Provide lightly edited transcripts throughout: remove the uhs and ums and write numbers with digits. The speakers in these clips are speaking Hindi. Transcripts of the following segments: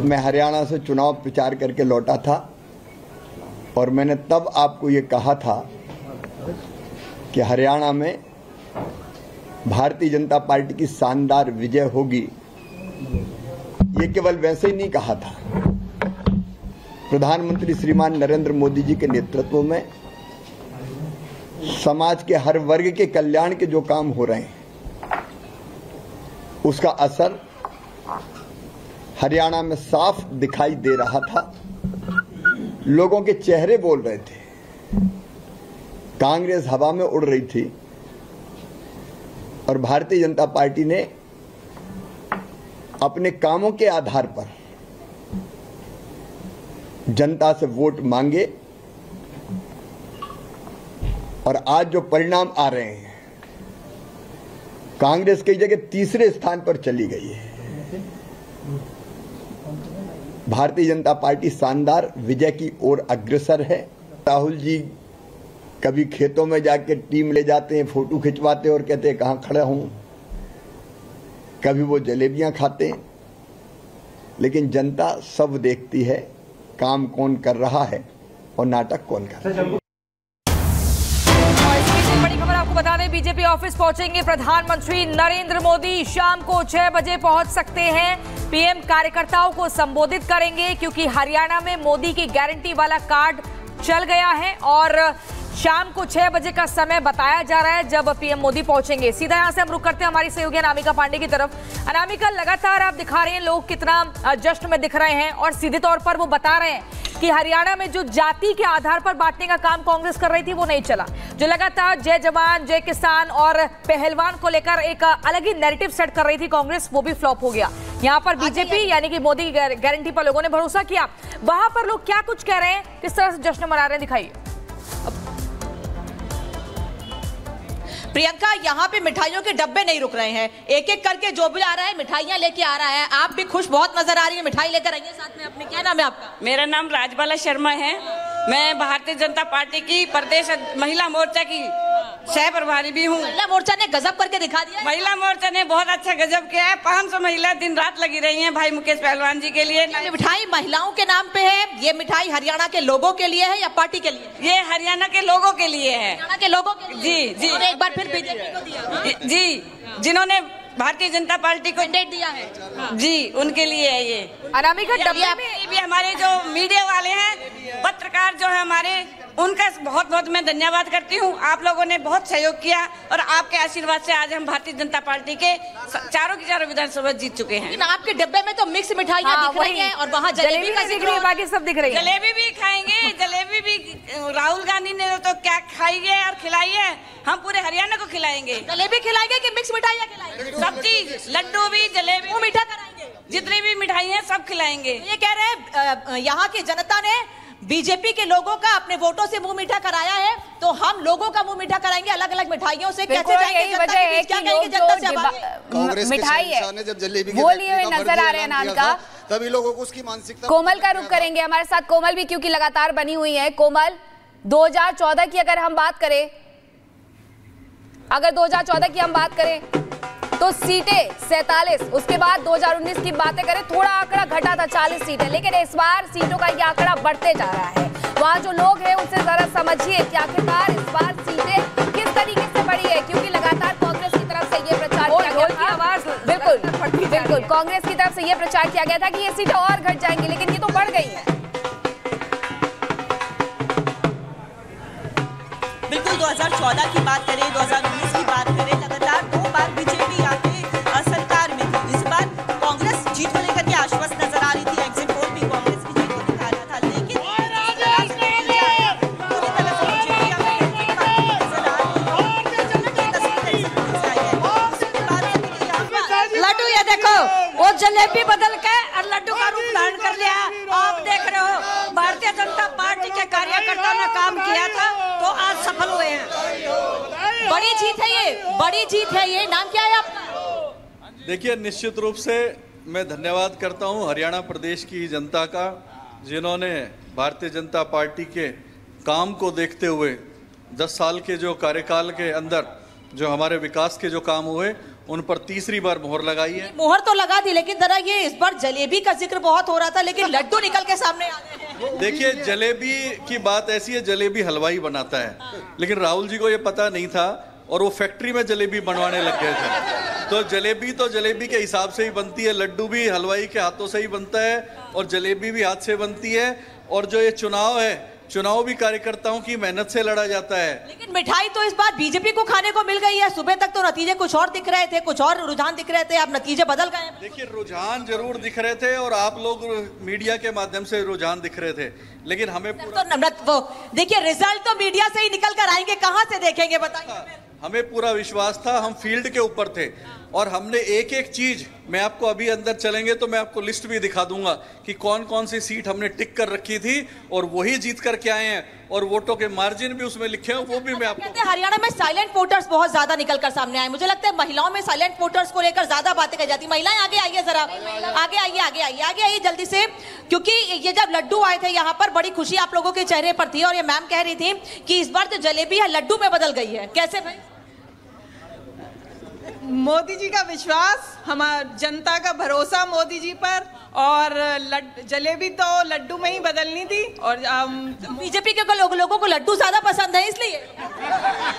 मैं हरियाणा से चुनाव प्रचार करके लौटा था और मैंने तब आपको ये कहा था कि हरियाणा में भारतीय जनता पार्टी की शानदार विजय होगी। ये केवल वैसे ही नहीं कहा था। प्रधानमंत्री श्रीमान नरेंद्र मोदी जी के नेतृत्व में समाज के हर वर्ग के कल्याण के जो काम हो रहे हैं उसका असर हरियाणा में साफ दिखाई दे रहा था। लोगों के चेहरे बोल रहे थे। कांग्रेस हवा में उड़ रही थी और भारतीय जनता पार्टी ने अपने कामों के आधार पर जनता से वोट मांगे और आज जो परिणाम आ रहे हैं, कांग्रेस कई जगह तीसरे स्थान पर चली गई है। भारतीय जनता पार्टी शानदार विजय की ओर अग्रसर है। राहुल जी कभी खेतों में जाके टीम ले जाते हैं, फोटो खिंचवाते और कहते हैं कहां खड़ा हूं। कभी वो जलेबियां खाते हैं, लेकिन जनता सब देखती है काम कौन कर रहा है और नाटक कौन कर रहा है। बड़ी खबर आपको बता दें, बीजेपी ऑफिस पहुंचेंगे प्रधानमंत्री नरेंद्र मोदी। शाम को 6 बजे पहुंच सकते हैं। पीएम कार्यकर्ताओं को संबोधित करेंगे क्योंकि हरियाणा में मोदी की गारंटी वाला कार्ड चल गया है और शाम को 6 बजे का समय बताया जा रहा है जब पीएम मोदी पहुंचेंगे। सीधा यहां से हम रुक करते हैं हमारी सहयोगी अनामिका पांडे की तरफ। अनामिका, लगातार आप दिखा रहे हैं लोग कितना जश्न में दिख रहे हैं और सीधे तौर पर वो बता रहे हैं कि हरियाणा में जो जाति के आधार पर बांटने का काम कांग्रेस कर रही थी वो नहीं चला। जो लगातार जय जवान जय किसान और पहलवान को लेकर एक अलग ही नैरेटिव सेट कर रही थी कांग्रेस, वो भी फ्लॉप हो गया। यहाँ पर बीजेपी यानी कि मोदी की गारंटी पर लोगों ने भरोसा किया। वहां पर लोग क्या कुछ कह रहे हैं, किस तरह से जश्न मना रहे हैं, दिखाइए। प्रियंका, यहाँ पे मिठाइयों के डब्बे नहीं रुक रहे हैं, एक एक करके जो भी आ रहा है मिठाइयाँ लेके आ रहा है। आप भी खुश बहुत नजर आ रही है, मिठाई लेकर आइए साथ में अपने। क्या नाम है आपका? मेरा नाम राजबाला शर्मा है। मैं भारतीय जनता पार्टी की प्रदेश महिला मोर्चा की सह प्रभारी भी हूँ। महिला मोर्चा ने गजब करके दिखा दिया। महिला मोर्चा ने बहुत अच्छा गजब किया है। 500 महिला दिन रात लगी रही हैं भाई मुकेश पहलवान जी के लिए। मिठाई महिलाओं के नाम पे है, ये मिठाई हरियाणा के लोगों के लिए है या पार्टी के लिए? ये हरियाणा के लोगों के लिए है। हरियाणा के लोगों के लिए? जी जी। एक बार फिर बीजेपी को दिया जी, जिन्होंने भारतीय जनता पार्टी को मैंडेट दिया है जी, उनके लिए है ये। अनामिका, डब्बे में भी हमारे जो मीडिया वाले हैं, पत्रकार जो है हमारे, उनका बहुत बहुत मैं धन्यवाद करती हूँ। आप लोगों ने बहुत सहयोग किया और आपके आशीर्वाद से आज हम भारतीय जनता पार्टी के चारों की चारों विधानसभा जीत चुके हैं। आपके डब्बे में तो मिक्स मिठाइयाँ दिख रही हैं और वहाँ जलेबी का दिख रही है, बाकी सब दिख रही है। जलेबी भी खाएंगे, जलेबी भी राहुल गांधी ने तो क्या खाई है और खिलाई है, हम पूरे हरियाणा को खिलाएंगे। जलेबी खिलाएंगे कि मिक्स मिठाइयाँ खिलाएंगे? सब चीज, लड्डू भी, जलेबी, वो मीठा कराएंगे, जितनी भी मिठाई है सब खिलाएंगे। ये कह रहे हैं यहाँ की जनता ने बीजेपी के लोगों का अपने वोटों से मुंह मीठा कराया है, तो हम लोगों का मुंह मीठा कराएंगे अलग अलग मिठाइयों से। कैसे जाएंगे जनता के बीच? क्या कहेंगे जनता से? मिठाई है जब जलेबी वो लिए हुए नजर आ रहे हैं नानका, तभी लोगों को उसकी मानसिकता। कोमल का रुख करेंगे हमारे साथ, कोमल भी क्योंकि लगातार बनी हुई है। कोमल, 2014 की अगर हम बात करें, अगर 2014 की हम बात करें तो सीटें 47, उसके बाद 2019 की बातें करें थोड़ा आंकड़ा घटा था 40 सीटें, लेकिन इस बार सीटों का ये आंकड़ा बढ़ते जा रहा है। वहां जो लोग हैं उनसे जरा समझिए कि आखिरकार इस बार सीटें किस तरीके से बढ़ी है, क्योंकि लगातार कांग्रेस की तरफ से ये प्रचार किया गया था। बिल्कुल कांग्रेस की तरफ से ये प्रचार किया गया था कि ये सीटें और घट जाएंगी, लेकिन ये तो बढ़ गई है। बिल्कुल 2014 की बात करें, 2019 की बात करें, लगातार 2 बार बीजेपी आके सरकार में थी। इस बार कांग्रेस जीत को लेकर के आश्वस्त नजर आ रही थी, एग्जिट पोल भी कांग्रेस की जीत को दिखा रहा था, लेकिन लड्डू ये देखो, वो जलेबी बदल के और लड्डू का रूप धारण कर लिया। आप देख रहे हो भारतीय जनता पार्टी के कार्यकर्ताओं ने काम किया था तो आज सफल हुए हैं। बड़ी जीत है ये, बड़ी जीत है ये। नाम क्या है आपका? देखिए, निश्चित रूप से मैं धन्यवाद करता हूं हरियाणा प्रदेश की जनता का, जिन्होंने भारतीय जनता पार्टी के काम को देखते हुए 10 साल के जो कार्यकाल के अंदर जो हमारे विकास के जो काम हुए उन पर तीसरी बार मोहर लगाई है। मोहर तो लगा दी, लेकिन जरा ये इस बार जलेबी का जिक्र बहुत हो रहा था, लेकिन लड्डू निकल के सामने आ गए हैं। देखिए, जलेबी की बात ऐसी है, जलेबी हलवाई बनाता है, लेकिन राहुल जी को ये पता नहीं था और वो फैक्ट्री में जलेबी बनवाने लग गए थे। तो जलेबी के हिसाब से ही बनती है, लड्डू भी हलवाई के हाथों से ही बनता है और जलेबी भी हाथ से बनती है। और जो ये चुनाव है, चुनाव भी कार्यकर्ताओं की मेहनत से लड़ा जाता है। लेकिन मिठाई तो इस बार बीजेपी को खाने को मिल गई है। सुबह तक तो नतीजे कुछ और दिख रहे थे, कुछ और रुझान दिख रहे थे, अब नतीजे बदल गए हैं। देखिए, रुझान जरूर दिख रहे थे और आप लोग मीडिया के माध्यम से रुझान दिख रहे थे, लेकिन हमें तो देखिए, रिजल्ट तो मीडिया से ही निकल कर आएंगे, कहां से देखेंगे बताइए। हमें पूरा विश्वास था, हम फील्ड के ऊपर थे और हमने एक एक चीज, मैं आपको अभी अंदर चलेंगे तो मैं आपको लिस्ट भी दिखा दूंगा कि कौन कौन सी सीट हमने टिक कर रखी थी और वही जीत करके आए हैं और वोटों के मार्जिन भी उसमें लिखे हैं, वो भी मैं आपको। हरियाणा में साइलेंट वोटर्स बहुत ज्यादा निकल कर सामने आए। मुझे लगता है महिलाओं में साइलेंट वोटर्स को लेकर ज्यादा बातें कही जाती। महिलाएं आगे आइए, जरा आगे आइए जल्दी से, क्योंकि ये जब लड्डू आए थे यहाँ पर बड़ी खुशी आप लोगों के चेहरे पर थी और ये मैम कह रही थी कि इस बार जो जलेबी है लड्डू में बदल गई है। कैसे भाई? मोदी जी का विश्वास, हमारी जनता का भरोसा मोदी जी पर, और जलेबी तो लड्डू में ही बदलनी थी। और बीजेपी के लोगों को लड्डू ज्यादा पसंद है, इसलिए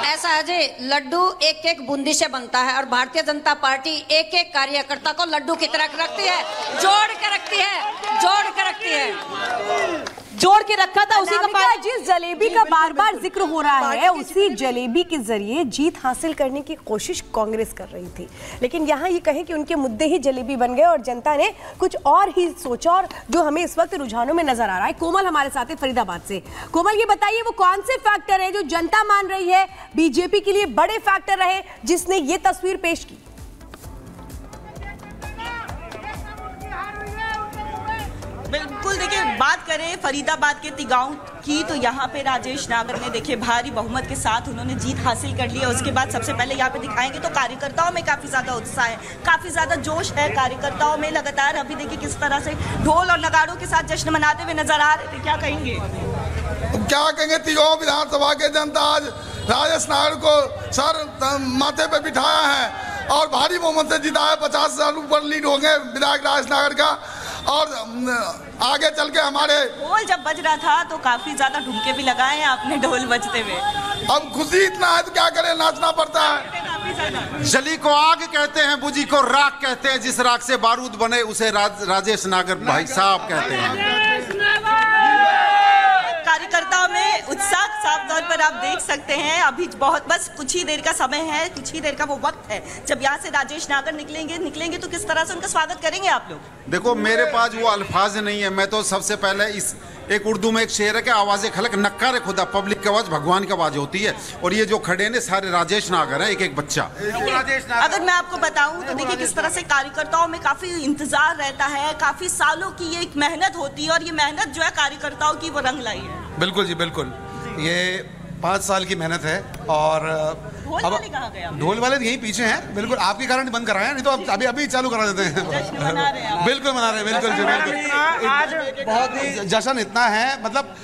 ऐसा है जी। लड्डू एक एक बूंदी से बनता है और भारतीय जनता पार्टी एक एक कार्यकर्ता को लड्डू की तरह रखती है, जोड़ के रखती है, जोड़ के रखा था उसी का। जिस जलेबी का बार बार जिक्र हो रहा है, उसी जलेबी के जरिए जीत हासिल करने की कोशिश कांग्रेस कर रही थी, लेकिन यहाँ ये कहें कि उनके मुद्दे ही जलेबी बन गए और जनता ने कुछ और ही सोचा, और जो हमें इस वक्त रुझानों में नजर आ रहा है। कोमल हमारे साथ है फरीदाबाद से। कोमल, ये बताइए वो कौन से फैक्टर है जो जनता मान रही है बीजेपी के लिए बड़े फैक्टर रहे जिसने ये तस्वीर पेश की? बिल्कुल, देखिए बात करें फरीदाबाद के तिगांव की तो यहाँ पे राजेश नागर ने देखिए भारी बहुमत के साथ उन्होंने जीत हासिल कर ली है। उसके बाद सबसे पहले यहाँ पे दिखाएंगे तो कार्यकर्ताओं में काफी ज्यादा उत्साह है, काफी ज्यादा जोश है कार्यकर्ताओं में लगातार। अभी देखिए किस तरह से ढोल और नगाड़ों के साथ जश्न मनाते हुए नजर आ रहे थे। क्या कहेंगे? क्या कहेंगे, तिगांव विधानसभा के जनता आज राजेश नागर को सर माथे पे बिठाया है और भारी बहुमत से जीता है। 50,000 ऊपर लीड हो गए विधायक राजेश नागर का। और आगे चल के हमारे ढोल जब बज रहा था तो काफी ज्यादा ढुमके भी लगाए हैं आपने ढोल बजते हुए। अब खुशी इतना है तो क्या करें, नाचना पड़ता है। जली को आग कहते हैं, बुझी को राख कहते हैं, जिस राख से बारूद बने उसे राजेश नागर भाई साहब कहते हैं। कार्यकर्ताओं में उत्साह साफ तौर पर आप देख सकते हैं। अभी बहुत बस कुछ ही देर का समय है, कुछ ही देर का वो वक्त है जब यहाँ से राजेश नागर निकलेंगे तो किस तरह से उनका स्वागत करेंगे आप लोग? देखो, मेरे पास वो अल्फाज नहीं है। मैं तो सबसे पहले एक उर्दू में एक शेर है कि आवाज़ खलक नक्कार खुदा, पब्लिक की आवाज़ भगवान की आवाज़ होती है। और ये जो खड़े ने सारे राजेश नागर हैं, एक एक बच्चा। अगर मैं आपको बताऊं तो देखिए किस तरह से कार्यकर्ताओं में काफी इंतजार रहता है, काफी सालों की ये एक मेहनत होती है और ये मेहनत जो है कार्यकर्ताओं की वो रंग लाई है। बिल्कुल जी, बिल्कुल। ये 5 साल की मेहनत है। और ढोल वाले कहाँ गए? ढोल वाले यहीं पीछे हैं, बिल्कुल आपके कारण बंद कराया, नहीं तो अभी चालू करा देते हैं। बिल्कुल मना रहे हैं, बिल्कुल जी, बिल्कुल। आज बहुत ही जश्न इतना है, मतलब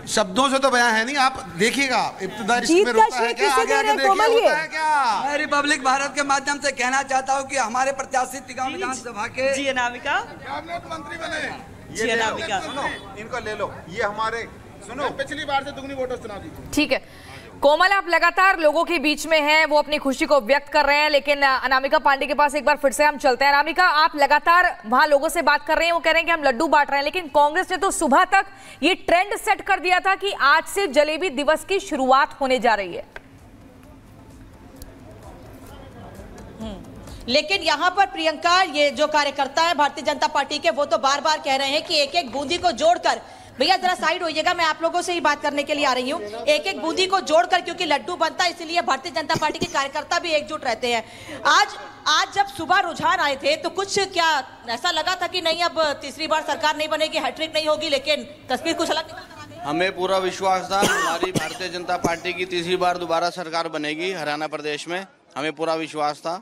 शब्दों से तो बयां है नहीं। आप देखिएगा, इब्तिदा इसमें रोता है क्या, आगे आगे देखिए होता है क्या। मैं रिपब्लिक भारत के माध्यम से कहना चाहता हूँ कि हमारे प्रत्याशी तिगांव विधानसभा के जी अनामिका कैबिनेट मंत्री बने। ये इनको ले लो, ये हमारे सुनो, पिछली बार से दुगनी वोटर चुनाव जीते। ठीक है कोमल, आप लगातार लोगों के बीच में हैं, वो अपनी खुशी को व्यक्त कर रहे हैं, लेकिन अनामिका पांडे के पास एक बार फिर से हम चलते हैं। अनामिका, आप लगातार वहां लोगों से बात कर रहे हैं, वो कह रहे हैं कि हम लड्डू बांट रहे हैं, लेकिन कांग्रेस ने तो सुबह तक ये ट्रेंड सेट कर दिया था कि आज से जलेबी दिवस की शुरुआत होने जा रही है। लेकिन यहाँ पर प्रियंका, ये जो कार्यकर्ता है भारतीय जनता पार्टी के, वो तो बार बार कह रहे हैं कि एक एक बूंदी को जोड़कर, भैया जरा साइड होइएगा, मैं आप लोगों से ही बात करने के लिए आ रही हूँ, एक एक बूंदी को जोड़कर, क्योंकि लड्डू बनता है इसलिए भारतीय जनता पार्टी के कार्यकर्ता भी एकजुट रहते हैं। आज जब सुबह रुझान आए थे तो कुछ क्या ऐसा लगा था कि नहीं अब तीसरी बार सरकार नहीं बनेगी, हैट्रिक नहीं होगी, लेकिन तस्वीर कुछ अलग निकल कर आ गई? हमें पूरा विश्वास था हमारी भारतीय जनता पार्टी की तीसरी बार दोबारा सरकार बनेगी हरियाणा प्रदेश में, हमें पूरा विश्वास था।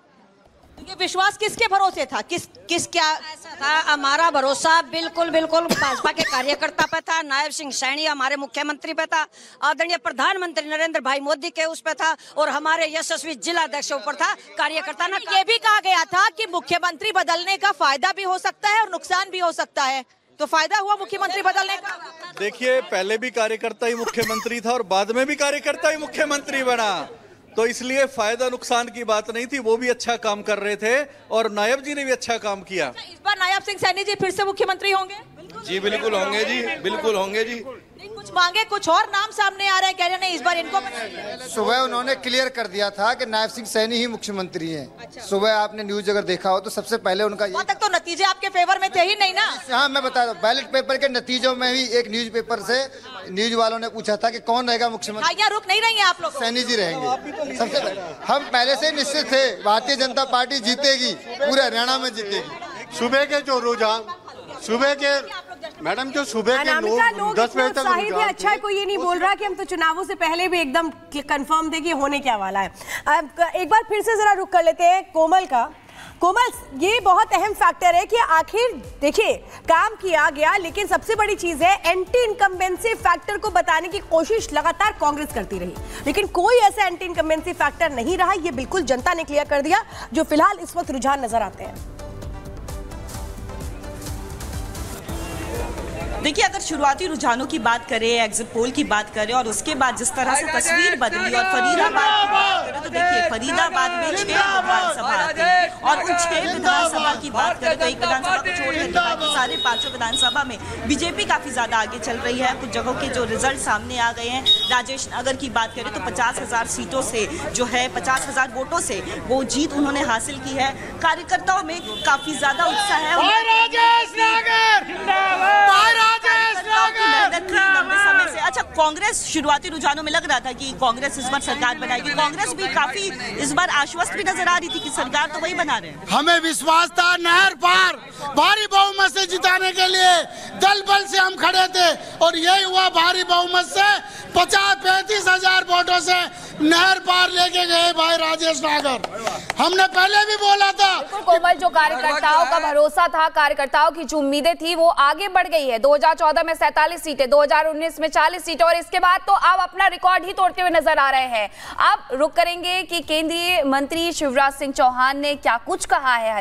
ये विश्वास किसके भरोसे था? किस क्या ऐसा था? हमारा भरोसा बिल्कुल भाजपा के कार्यकर्ता पे था, नायब सिंह सैनी हमारे मुख्यमंत्री पे था, आदरणीय प्रधानमंत्री नरेंद्र भाई मोदी के उस पे था, और हमारे यशस्वी जिलाध्यक्षों पर था, कार्यकर्ता ना। ये भी कहा गया था कि मुख्यमंत्री बदलने का फायदा भी हो सकता है और नुकसान भी हो सकता है, तो फायदा हुआ मुख्यमंत्री बदलने का? देखिए, पहले भी कार्यकर्ता ही मुख्यमंत्री था और बाद में भी कार्यकर्ता ही मुख्यमंत्री बना, तो इसलिए फायदा नुकसान की बात नहीं थी। वो भी अच्छा काम कर रहे थे और नायब जी ने भी अच्छा काम किया। इस बार नायब सिंह सैनी जी फिर से मुख्यमंत्री होंगे? जी बिल्कुल होंगे जी, बिल्कुल होंगे जी। कुछ मांगे, कुछ और नाम सामने आ रहे हैं, कह रहे हैं इस बार इनको। सुबह उन्होंने क्लियर कर दिया था कि नायब सिंह सैनी ही मुख्यमंत्री हैं। अच्छा। सुबह आपने न्यूज अगर देखा हो तो सबसे पहले उनका वहाँ तक तो नतीजे आपके फेवर में थे ही नहीं ना। हाँ, मैं बता रहा हूँ, बैलेट पेपर के नतीजों में भी एक न्यूज पेपर से न्यूज वालों ने पूछा था कि कौन रहेगा मुख्यमंत्री। यहाँ रुक नहीं रही है आप लोग? सैनी जी रहेंगे। सबसे हम पहले से निश्चित थे, भारतीय जनता पार्टी जीतेगी, पूरे हरियाणा में जीतेगी। सुबह के जो रुझान, सुबह के मैडम जो सुबह के लोग 10 बजे तक भी अच्छा है, कोई ये नहीं बोल रहा कि हम तो चुनावों से पहले भी एकदम कंफर्म थे कि होने क्या वाला है। एक बार फिर से जरा रुक कर लेते हैं कोमल का। कोमल, ये बहुत अहम फैक्टर है कि आखिर देखिए काम किया गया, लेकिन सबसे बड़ी चीज है एंटी इनकम्बेंसी फैक्टर को बताने की कोशिश लगातार कांग्रेस करती रही, लेकिन कोई ऐसा एंटी इनकम्बेंसी फैक्टर नहीं रहा। ये बिल्कुल जनता ने क्लियर कर दिया, जो फिलहाल इस वक्त रुझान नजर आते हैं। देखिए, अगर शुरुआती रुझानों की बात करें, एग्जिट पोल की बात करें और उसके बाद जिस तरह से तस्वीर बदली और फरीदाबाद की बात करें, तो देखिए फरीदाबाद में 6 विधानसभा आती है और उन 6 विधानसभा की बात करें तो एक विधानसभा को छोड़कर बाकी सारे 5 विधानसभा में बीजेपी काफी ज्यादा आगे चल रही है। कुछ जगहों के जो रिजल्ट सामने आ गए हैं, राजेश नगर की बात करें तो 50,000 सीटों से जो है 50,000 वोटों से वो जीत उन्होंने हासिल की है। कार्यकर्ताओं में काफी ज्यादा उत्साह है। लंबे समय से। अच्छा, कांग्रेस शुरुआती रुझानों में लग रहा था कि कांग्रेस इस बार सरकार बनाएगी। कांग्रेस भी काफी इस बार आश्वस्त भी नजर आ रही थी कि सरकार तो वही बना रहे हैं। हमें विश्वास था नहर पार भारी बहुमत से जिताने के लिए दल बल से हम खड़े थे और यही हुआ। भारी बहुमत से 35,000 वोटों से नहर पार लेके गए भाई राजेश नागर। हमने पहले भी बोला था। कोमल, जो कार्यकर्ताओं का भरोसा था, कार्यकर्ताओं की जो उम्मीदें थी, वो आगे बढ़ गई है। 2014 में 47 सीटें, 2019 में 40 सीटें और इसके बाद तो आप अपना रिकॉर्ड ही तोड़ते हुए नजर आ रहे हैं। अब रुक करेंगे कि केंद्रीय मंत्री शिवराज सिंह चौहान ने क्या कुछ कहा है।